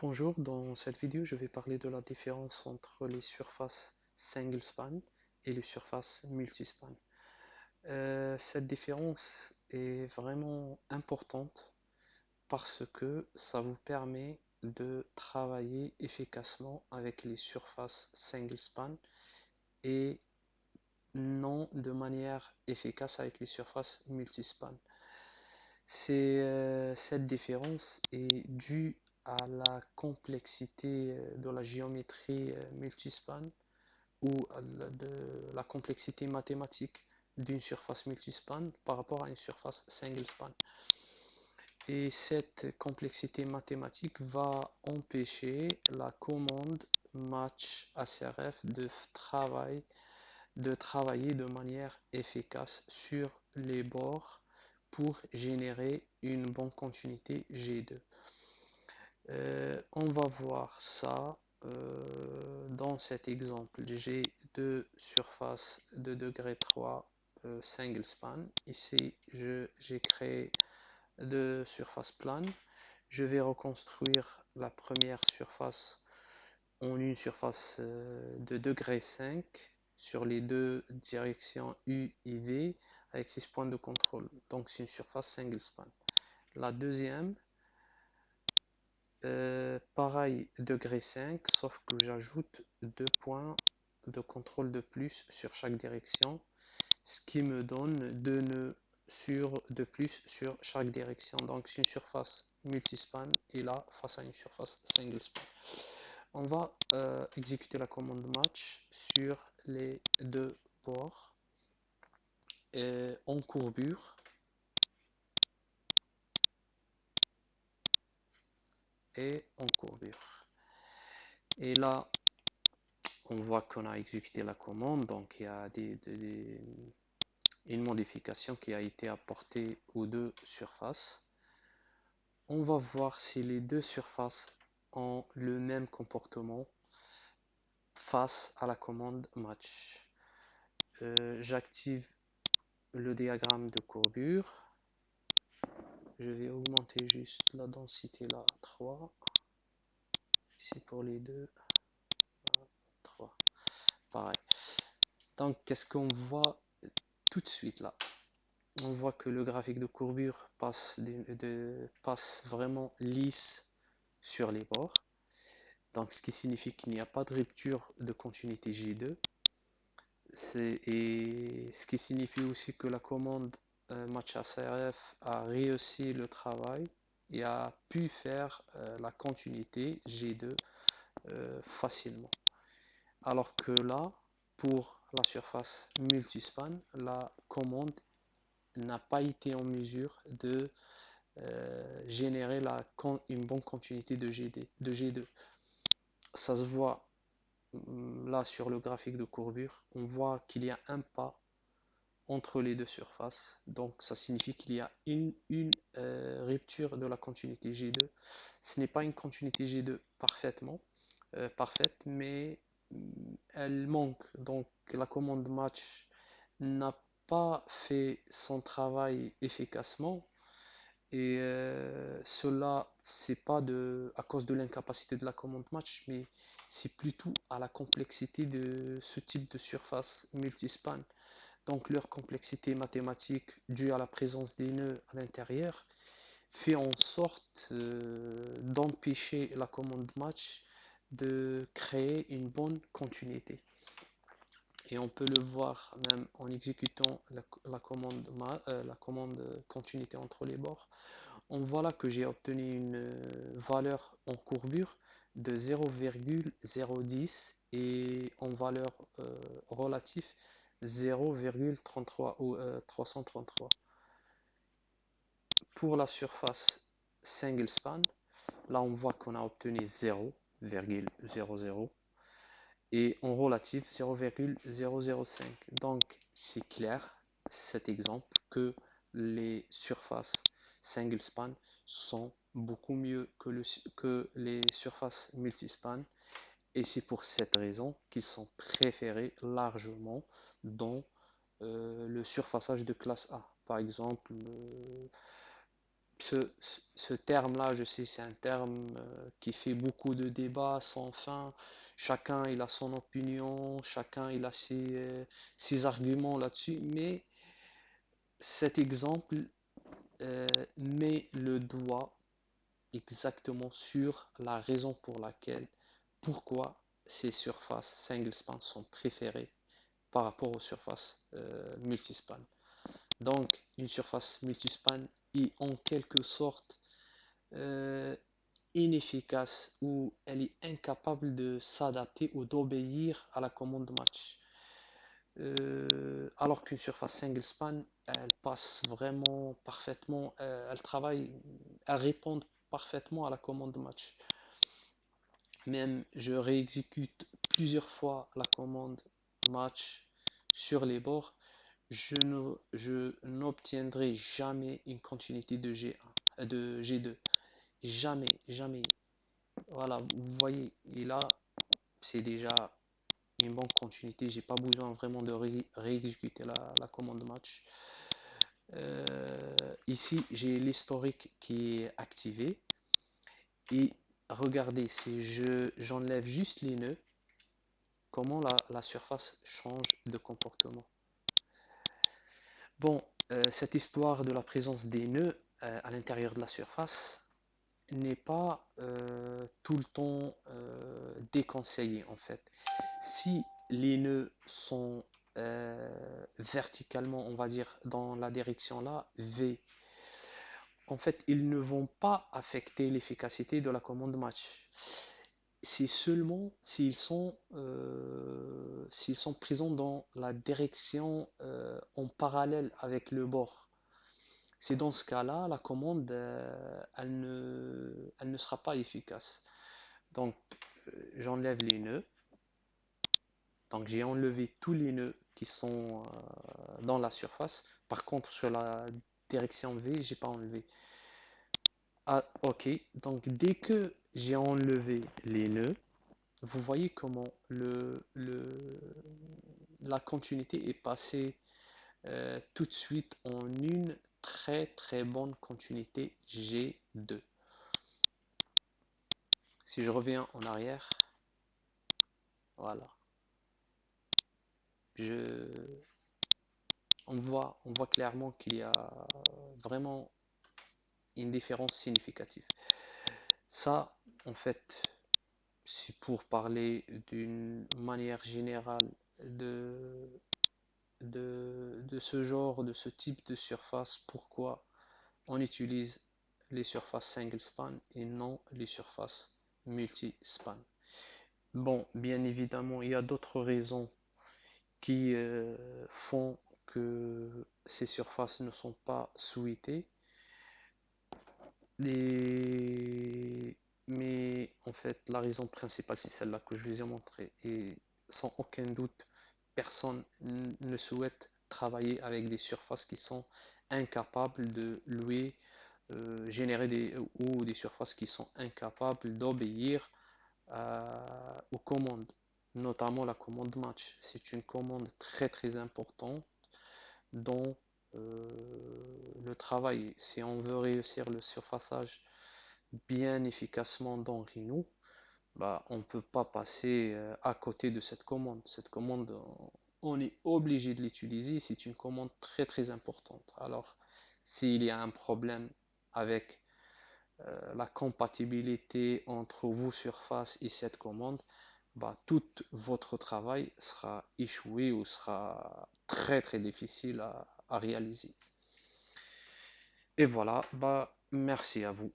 Bonjour, dans cette vidéo, je vais parler de la différence entre les surfaces single span et les surfaces multispan. Cette différence est vraiment importante parce que ça vous permet de travailler efficacement avec les surfaces single span et non de manière efficace avec les surfaces multispan. Cette différence est due à la complexité de la géométrie multispan ou de la complexité mathématique d'une surface multispan par rapport à une surface single span. Et cette complexité mathématique va empêcher la commande match ACRF de travailler de manière efficace sur les bords pour générer une bonne continuité G2. On va voir ça dans cet exemple. J'ai deux surfaces de degré 3 single span. Ici, j'ai créé deux surfaces planes. Je vais reconstruire la première surface en une surface de degré 5 sur les deux directions U et V avec 6 points de contrôle. Donc c'est une surface single span. La deuxième, pareil, degré 5, sauf que j'ajoute 2 points de contrôle de plus sur chaque direction, ce qui me donne 2 nœuds de plus sur chaque direction. Donc c'est une surface multispan et là face à une surface single span. On va exécuter la commande match sur les deux bords en courbure et en courbure. Et là, on voit qu'on a exécuté la commande, donc il y a une modification qui a été apportée aux deux surfaces. On va voir si les deux surfaces ont le même comportement face à la commande match. J'active le diagramme de courbure. Je vais augmenter juste la densité là à 3. Ici pour les deux, 3. Pareil. Donc, qu'est-ce qu'on voit tout de suite là? On voit que le graphique de courbure passe vraiment lisse sur les bords. Donc, ce qui signifie qu'il n'y a pas de rupture de continuité G2. Et ce qui signifie aussi que la commande match ACRF a réussi le travail et a pu faire la continuité G2 facilement. Alors que là, pour la surface multispan, la commande n'a pas été en mesure de générer une bonne continuité de G2. Ça se voit là sur le graphique de courbure, on voit qu'il y a un pas entre les deux surfaces. Donc ça signifie qu'il y a une rupture de la continuité G2. Ce n'est pas une continuité G2 parfaite, mais elle manque. Donc la commande match n'a pas fait son travail efficacement. Et cela, c'est pas à cause de l'incapacité de la commande match, mais c'est plutôt à la complexité de ce type de surface multispan. Donc leur complexité mathématique due à la présence des nœuds à l'intérieur fait en sorte d'empêcher la commande match de créer une bonne continuité. Et on peut le voir même en exécutant la commande continuité entre les bords. On voit là que j'ai obtenu une valeur en courbure de 0,010 et en valeur relative 0,33 ou 333. Pour la surface single span, là on voit qu'on a obtenu 0,00 et en relative 0,005. Donc c'est clair cet exemple que les surfaces single span sont beaucoup mieux que les surfaces multispan et c'est pour cette raison qu'ils sont préférés largement dans le surfaçage de classe A. Par exemple, Ce terme-là, je sais, c'est un terme qui fait beaucoup de débats sans fin. Chacun, il a son opinion, chacun, il a ses arguments là-dessus, mais cet exemple met le doigt exactement sur la raison pour laquelle, pourquoi ces surfaces single span sont préférées par rapport aux surfaces multispan. Donc, une surface multispan est en quelque sorte euh, inefficace ou elle est incapable de s'adapter ou d'obéir à la commande match. Alors qu'une surface single span, elle passe vraiment parfaitement, elle travaille, elle répond parfaitement à la commande match. Même je réexécute plusieurs fois la commande match sur les bords, je n'obtiendrai jamais une continuité de G1, de G2. Jamais, jamais. Voilà, vous voyez, et là, c'est déjà une bonne continuité. J'ai pas besoin vraiment de réexécuter la commande match. Ici, j'ai l'historique qui est activé. Et regardez, si j'enlève juste les nœuds, comment la surface change de comportement. Bon, cette histoire de la présence des nœuds à l'intérieur de la surface n'est pas tout le temps déconseillé en fait. Si les nœuds sont verticalement, on va dire, dans la direction là, V, en fait, ils ne vont pas affecter l'efficacité de la commande match. C'est seulement s'ils sont présents dans la direction en parallèle avec le bord. C'est dans ce cas-là, la commande, elle ne sera pas efficace. Donc, j'enlève les nœuds. Donc, j'ai enlevé tous les nœuds qui sont dans la surface. Par contre, sur la direction V, j'ai pas enlevé. Ah, ok. Donc, dès que j'ai enlevé les nœuds, vous voyez comment la continuité est passée tout de suite en une très très bonne continuité G2. Si je reviens en arrière, voilà, je, on voit clairement qu'il y a vraiment une différence significative. Ça, en fait, c'est pour parler d'une manière générale de, de ce genre, de ce type de surface, pourquoi on utilise les surfaces single span et non les surfaces multi-span. Bon, bien évidemment, il y a d'autres raisons qui font que ces surfaces ne sont pas souhaitées. Mais en fait, la raison principale, c'est celle-là que je vous ai montrée. Et sans aucun doute, personne ne souhaite travailler avec des surfaces qui sont incapables de louer, générer ou des surfaces qui sont incapables d'obéir aux commandes, notamment la commande match. C'est une commande très très importante dans le travail. Si on veut réussir le surfaçage bien efficacement dans Rhino, bah, on ne peut pas passer à côté de cette commande. Cette commande, on est obligé de l'utiliser. C'est une commande très très importante. Alors, s'il y a un problème avec la compatibilité entre vos surfaces et cette commande, bah, tout votre travail sera échoué ou sera très très difficile à réaliser. Et voilà, bah, merci à vous.